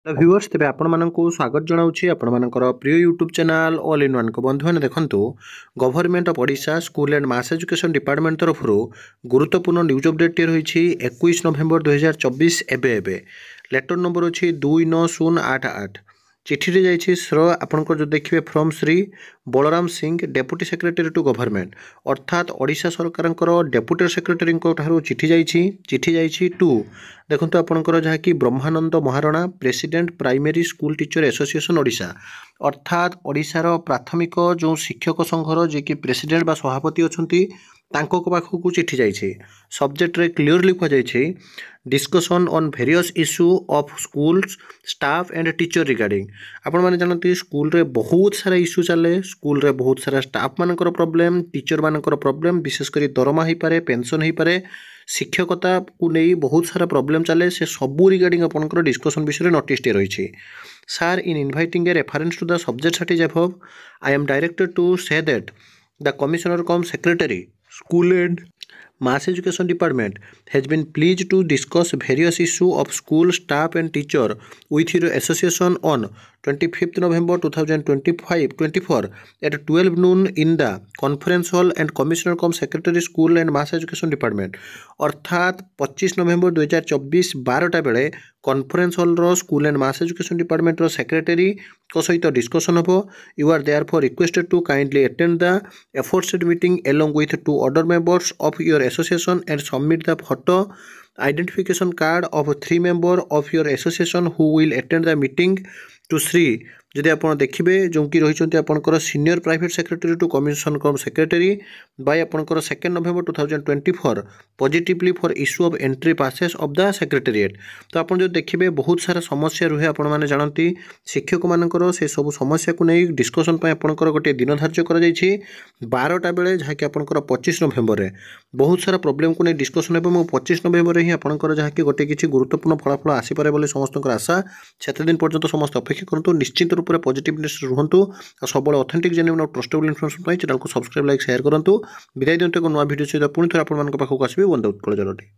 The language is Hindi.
हेलो व्यूअर्स तेज आपण स्वागत जनाऊँगी आपर प्रिय YouTube channel all in one को बंधु मैंने देखो government of Odisha school and mass education department तरफ गुरुत्वपूर्ण न्यूज अपडेट टी रही 21 नवेम्बर 2024 एबे लेटर नंबर अच्छी 29088 चिठी जाइए श्र आपंकर जो देखिए from Shri Balram Singh deputy secretary to government अर्थात ओडिशा सरकार डेप्यूटी सेक्रेटरी चिठी जाइए टू देखो आपंकर जहाँकि Brahmananda Maharana president primary school teacher association Odisha अर्थात ओडिशार प्राथमिक जो शिक्षक संघर जी कि प्रेसिडेंट बा सभापति अच्छा पाखक चिठी जाइए सब्जेक्ट रे क्लीयरली कहुई discussion on various issue of schools staff and teacher regarding आपण मैंने जानते स्कूल रे बहुत सारा इश्यू चले स्कूल रे बहुत सारा स्टाफ मानकर प्रॉब्लम टीचर मानकर प्रॉब्लम विशेषकर दरमा हो पारे पेंशन हो पारे शिक्षकता को नहीं बहुत सारा प्रॉब्लम चले से सबू रिगार्डिंग आपंकर डिस्कसन विषय नोटिस टे रही sir in inviting a reference to the subject that is above I am directed to say that the commissioner cum secretary School and Mass Education Department has been pleased to discuss various issues of school staff and teacher with your association on 25th November 2024 at 12 noon in the conference hall and Commissioner cum Secretary School and Mass Education Department अर्थात 25 नवेम्बर 2024 12टा बेले कॉन्फ्रेंस हॉल रो school and mass education department रो सेक्रेटरी को सहित डिस्कशन हो you are therefore requested to kindly attend the aforesaid meeting along with two other members of your association and submit the photo identification card of 3 member of your association who will attend the meeting to Shri जदि आप देखिए जो कि रही आपंकर senior private secretary to commission cum secretary by आपंकर 2 November 2024 positively for issue of entry passes of the secretariat तो आप जो देखिए बहुत सारा समस्या रुहे आपण मैंने जानती शिक्षक मानकर से सब समस्या को नहीं डिस्कसन आपंकर गोटे दिन धार्य कर 12टा बेले जहाँकि आपंकर 25 नवेम्बर में बहुत सारा प्रोब्लेम को नहीं डिस्कसन हो 25 नवेम्बर ही आपंकर जहाँकि गोटे किसी गुरुत्वपूर्ण फलाफल आसीपे बोली समस्त आशा से दिन पर्यंत समस्त अपेक्षा करूँ निश्चित रूप से पॉजिटिवनेस रुहतु सब ऑथेंटिक जेन्युइन और ट्रस्टेबल इन्फॉर्मेशन चैनल को सब्सक्राइब लाइक शेयर करूँ विदाय दिंतु एक नुआ वीडियो सहित पुणी थे आपको आसबे वंदे उत्कल जलटी।